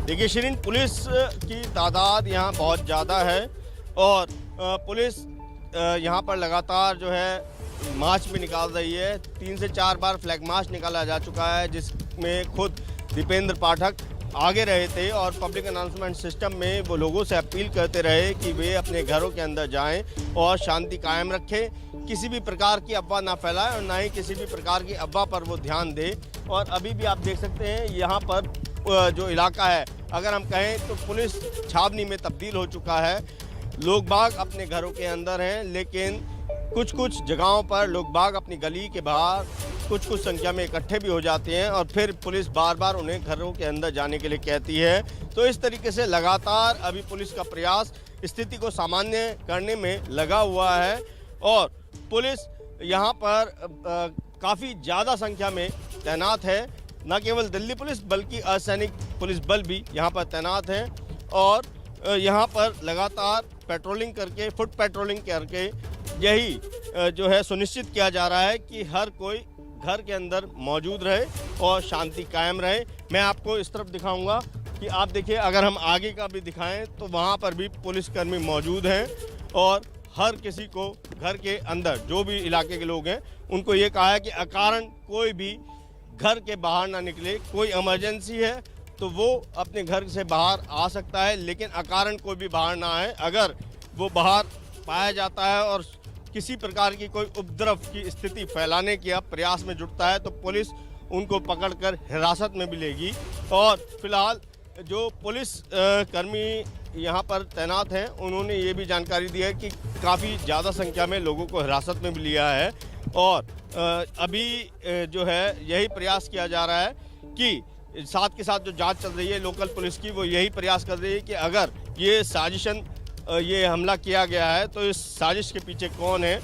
देखिए शिरीन, पुलिस की तादाद यहाँ बहुत ज़्यादा है और पुलिस यहाँ पर लगातार जो है मार्च भी निकाल रही है। 3 से 4 बार फ्लैग मार्च निकाला जा चुका है, जिसमें खुद दीपेंद्र पाठक आगे रहे थे और पब्लिक अनाउंसमेंट सिस्टम में वो लोगों से अपील करते रहे कि वे अपने घरों के अंदर जाएं और शांति कायम रखें, किसी भी प्रकार की अफवाह ना फैलाएं और ना ही किसी भी प्रकार की अफवाह पर वो ध्यान दें। और अभी भी आप देख सकते हैं यहाँ पर जो इलाका है, अगर हम कहें तो पुलिस छावनी में तब्दील हो चुका है। लोग बाग अपने घरों के अंदर हैं, लेकिन कुछ कुछ जगहों पर लोग बाग अपनी गली के बाहर कुछ संख्या में इकट्ठे भी हो जाते हैं और फिर पुलिस बार बार उन्हें घरों के अंदर जाने के लिए कहती है। तो इस तरीके से लगातार अभी पुलिस का प्रयास स्थिति को सामान्य करने में लगा हुआ है और पुलिस यहाँ पर काफ़ी ज़्यादा संख्या में तैनात है। न केवल दिल्ली पुलिस बल्कि असैनिक पुलिस बल भी यहाँ पर तैनात हैं और यहाँ पर लगातार पेट्रोलिंग करके, फुट पेट्रोलिंग करके यही जो है सुनिश्चित किया जा रहा है कि हर कोई घर के अंदर मौजूद रहे और शांति कायम रहे। मैं आपको इस तरफ दिखाऊंगा कि आप देखिए, अगर हम आगे का भी दिखाएं तो वहाँ पर भी पुलिसकर्मी मौजूद हैं और हर किसी को घर के अंदर, जो भी इलाके के लोग हैं, उनको ये कहा है कि अकारण कोई भी घर के बाहर ना निकले। कोई इमरजेंसी है तो वो अपने घर से बाहर आ सकता है, लेकिन अकारण कोई भी बाहर ना आए। अगर वो बाहर पाया जाता है और किसी प्रकार की कोई उपद्रव की स्थिति फैलाने के प्रयास में जुटता है तो पुलिस उनको पकड़कर हिरासत में भी लेगी। और फिलहाल जो पुलिस कर्मी यहाँ पर तैनात हैं, उन्होंने ये भी जानकारी दी है कि काफ़ी ज़्यादा संख्या में लोगों को हिरासत में भी लिया है और अभी जो है यही प्रयास किया जा रहा है कि साथ के साथ जो जांच चल रही है लोकल पुलिस की, वो यही प्रयास कर रही है कि अगर ये साजिशन ये हमला किया गया है तो इस साजिश के पीछे कौन है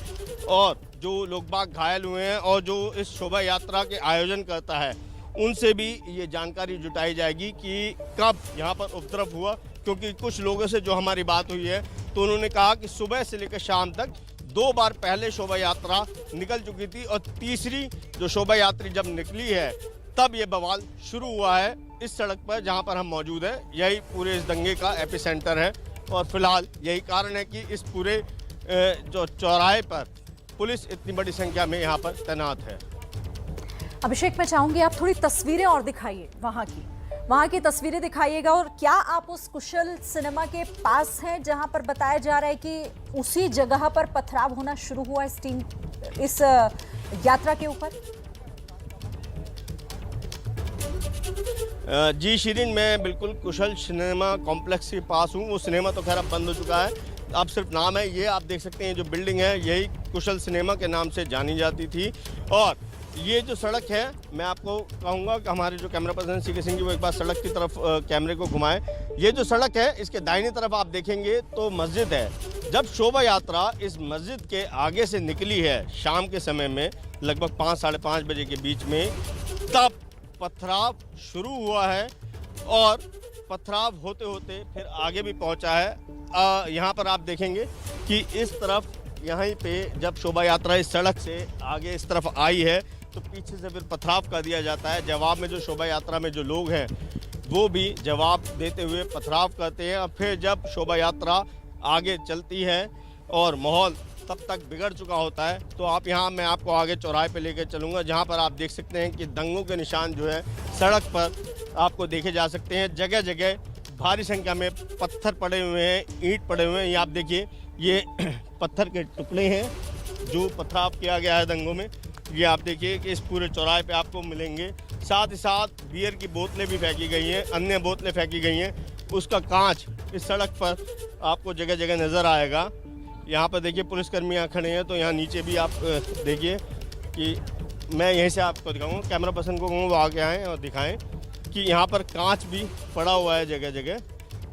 और जो लोग बाग घायल हुए हैं और जो इस शोभा यात्रा के आयोजन करता है उनसे भी ये जानकारी जुटाई जाएगी कि कब यहाँ पर उपद्रव हुआ। क्योंकि कुछ लोगों से जो हमारी बात हुई है तो उन्होंने कहा कि सुबह से लेकर शाम तक 2 बार पहले शोभा यात्रा निकल चुकी थी और तीसरी जो शोभा यात्री जब निकली है तब ये बवाल शुरू हुआ है इस सड़क पर जहाँ पर हम मौजूद हैं। यही पूरे इस दंगे का एपिसेंटर है और फिलहाल यही कारण है कि इस पूरे जो चौराहे पर पुलिस इतनी बड़ी संख्या में यहाँ पर तैनात है। अभिषेक, मैं चाहूंगी आप थोड़ी तस्वीरें और दिखाइए, वहाँ की तस्वीरें दिखाइएगा। और क्या आप उस कुशल सिनेमा के पास हैं जहाँ पर बताया जा रहा है कि उसी जगह पर पथराव होना शुरू हुआ इस यात्रा के ऊपर? जी शिरीन, मैं बिल्कुल कुशल सिनेमा कॉम्प्लेक्स के पास हूँ। वो सिनेमा तो खैर अब बंद हो चुका है, अब सिर्फ नाम है। ये आप देख सकते हैं जो बिल्डिंग है यही कुशल सिनेमा के नाम से जानी जाती थी। और ये जो सड़क है, मैं आपको कहूँगा कि हमारे जो camera person C K Singh ji वो एक बार सड़क की तरफ कैमरे को घुमाएं। ये जो सड़क है इसके दाहिनी तरफ आप देखेंगे तो मस्जिद है। जब शोभा यात्रा इस मस्जिद के आगे से निकली है शाम के समय में लगभग 5 साढ़े 5 बजे के बीच में, तब पथराव शुरू हुआ है और पथराव होते होते फिर आगे भी पहुंचा है। यहाँ पर आप देखेंगे कि इस तरफ यहीं पे जब शोभा यात्रा इस सड़क से आगे इस तरफ आई है तो पीछे से फिर पथराव कर दिया जाता है। जवाब में जो शोभा यात्रा में जो लोग हैं वो भी जवाब देते हुए पथराव करते हैं और फिर जब शोभा यात्रा आगे चलती है और माहौल तब तक बिगड़ चुका होता है तो आप यहाँ, मैं आपको आगे चौराहे पे लेकर चलूँगा जहाँ पर आप देख सकते हैं कि दंगों के निशान जो है सड़क पर आपको देखे जा सकते हैं। जगह जगह भारी संख्या में पत्थर पड़े हुए हैं, ईंट पड़े हुए हैं। ये आप देखिए, ये पत्थर के टुकड़े हैं जो पथराव किया गया है दंगों में। ये आप देखिए कि इस पूरे चौराहे पे आपको मिलेंगे। साथ ही साथ बियर की बोतलें भी फेंकी गई हैं, अन्य बोतलें फेंकी गई हैं। उसका कांच इस सड़क पर आपको जगह जगह नज़र आएगा। यहाँ पर देखिए पुलिसकर्मी यहाँ खड़े हैं तो यहाँ नीचे भी आप देखिए कि मैं यहीं से आपको दिखाऊंगा, कैमरा पर्सन को कहूँगा वो आगे आएँ और दिखाएं कि यहाँ पर कांच भी पड़ा हुआ है जगह जगह।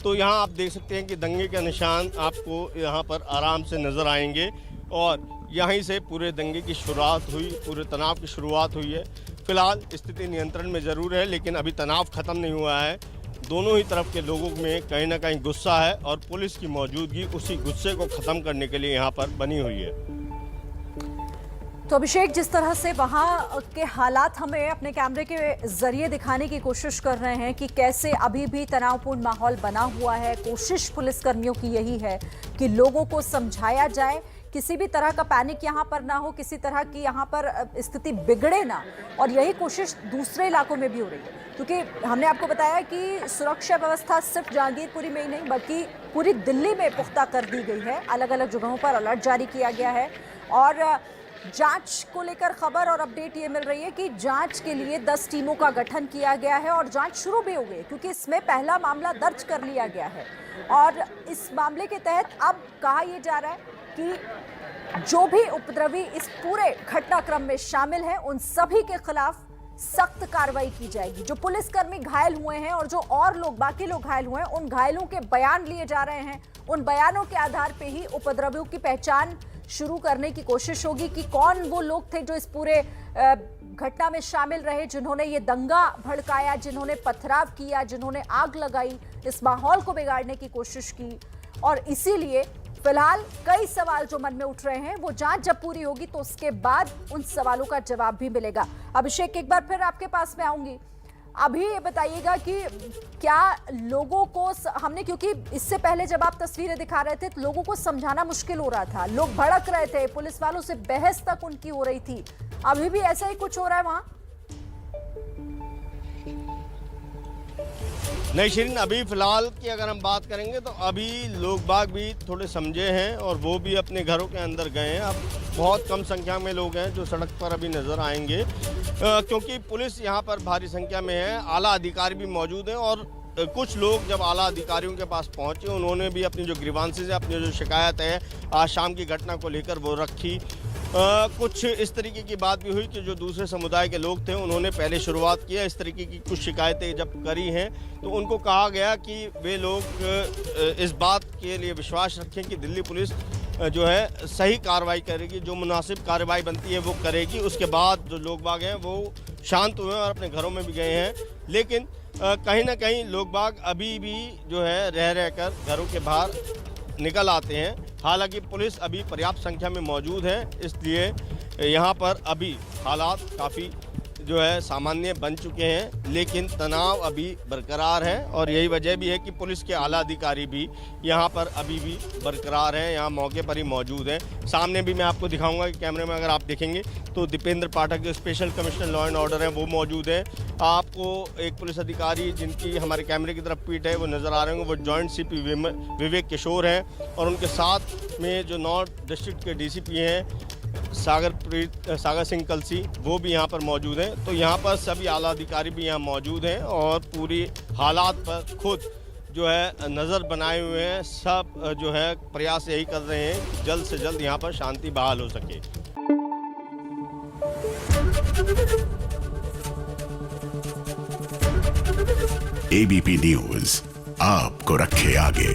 तो यहाँ आप देख सकते हैं कि दंगे का निशान आपको यहाँ पर आराम से नज़र आएंगे और यहीं से पूरे दंगे की शुरुआत हुई, पूरे तनाव की शुरुआत हुई है। फिलहाल स्थिति नियंत्रण में ज़रूर है लेकिन अभी तनाव ख़त्म नहीं हुआ है। दोनों ही तरफ के लोगों में कहीं ना कहीं गुस्सा है और पुलिस की मौजूदगी उसी गुस्से को ख़त्म करने के लिए यहाँ पर बनी हुई है। तो अभिषेक, जिस तरह से वहाँ के हालात हमें अपने कैमरे के जरिए दिखाने की कोशिश कर रहे हैं कि कैसे अभी भी तनावपूर्ण माहौल बना हुआ है, कोशिश पुलिसकर्मियों की यही है कि लोगों को समझाया जाए, किसी भी तरह का पैनिक यहाँ पर ना हो, किसी तरह की यहाँ पर स्थिति बिगड़े ना, और यही कोशिश दूसरे इलाकों में भी हो रही है। क्योंकि हमने आपको बताया कि सुरक्षा व्यवस्था सिर्फ जहांगीरपुरी में ही नहीं बल्कि पूरी दिल्ली में पुख्ता कर दी गई है। अलग अलग जगहों पर अलर्ट जारी किया गया है और जांच को लेकर खबर और अपडेट ये मिल रही है कि जांच के लिए 10 टीमों का गठन किया गया है और जांच शुरू भी हो गई, क्योंकि इसमें पहला मामला दर्ज कर लिया गया है। और इस मामले के तहत अब कहा यह जा रहा है कि जो भी उपद्रवी इस पूरे घटनाक्रम में शामिल हैं, उन सभी के खिलाफ सख्त कार्रवाई की जाएगी। जो पुलिसकर्मी घायल हुए हैं और जो और लोग बाकी लोग घायल हुए हैं, उन घायलों के बयान लिए जा रहे हैं। उन बयानों के आधार पे ही उपद्रवियों की पहचान शुरू करने की कोशिश होगी कि कौन वो लोग थे जो इस पूरे घटना में शामिल रहे, जिन्होंने ये दंगा भड़काया, जिन्होंने पथराव किया, जिन्होंने आग लगाई, इस माहौल को बिगाड़ने की कोशिश की। और इसीलिए फिलहाल कई सवाल जो मन में उठ रहे हैं, वो जांच जब पूरी होगी तो उसके बाद उन सवालों का जवाब भी मिलेगा। अभिषेक, एक बार फिर आपके पास में आऊंगी। अभी ये बताइएगा कि क्या लोगों को हमने, क्योंकि इससे पहले जब आप तस्वीरें दिखा रहे थे तो लोगों को समझाना मुश्किल हो रहा था, लोग भड़क रहे थे, पुलिस वालों से बहस तक उनकी हो रही थी। अभी भी ऐसा ही कुछ हो रहा है वहां? नहीं शिरीन, अभी फिलहाल की अगर हम बात करेंगे तो अभी लोग बाग भी थोड़े समझे हैं और वो भी अपने घरों के अंदर गए हैं। अब बहुत कम संख्या में लोग हैं जो सड़क पर अभी नज़र आएंगे, क्योंकि पुलिस यहाँ पर भारी संख्या में है, आला अधिकारी भी मौजूद हैं। और कुछ लोग जब आला अधिकारियों के पास पहुँचे, उन्होंने भी अपनी जो ग्रीवांसेस है, अपनी जो शिकायत है आज शाम की घटना को लेकर वो रखी। कुछ इस तरीके की बात भी हुई कि जो दूसरे समुदाय के लोग थे उन्होंने पहले शुरुआत किया, इस तरीके की कुछ शिकायतें जब करी हैं तो उनको कहा गया कि वे लोग इस बात के लिए विश्वास रखें कि दिल्ली पुलिस जो है सही कार्रवाई करेगी, जो मुनासिब कार्रवाई बनती है वो करेगी। उसके बाद जो लोग बाग हैं वो शांत हुए और अपने घरों में भी गए हैं। लेकिन कहीं ना कहीं लोग बाग अभी भी जो है रह कर घरों के बाहर निकल आते हैं। हालांकि पुलिस अभी पर्याप्त संख्या में मौजूद है, इसलिए यहाँ पर अभी हालात काफ़ी जो है सामान्य बन चुके हैं, लेकिन तनाव अभी बरकरार है। और यही वजह भी है कि पुलिस के आला अधिकारी भी यहाँ पर अभी भी बरकरार हैं, यहाँ मौके पर ही मौजूद हैं। सामने भी मैं आपको दिखाऊंगा कि कैमरे में अगर आप देखेंगे तो दीपेंद्र पाठक जो special commissioner law and order हैं वो मौजूद हैं। आपको एक पुलिस अधिकारी जिनकी हमारे कैमरे की तरफ पीठ है वो नज़र आ रहे होंगे, वो जॉइंट सीपी विवेक किशोर हैं। और उनके साथ में जो नॉर्थ डिस्ट्रिक्ट के डीसीपी हैं सागर सिंह कलसी, वो भी यहाँ पर मौजूद हैं। तो यहाँ पर सभी आला अधिकारी भी यहाँ मौजूद हैं और पूरी हालात पर खुद जो है नज़र बनाए हुए हैं। सब जो है प्रयास यही कर रहे हैं कि जल्द से जल्द यहाँ पर शांति बहाल हो सके। एबीपी न्यूज़ आपको रखे आगे।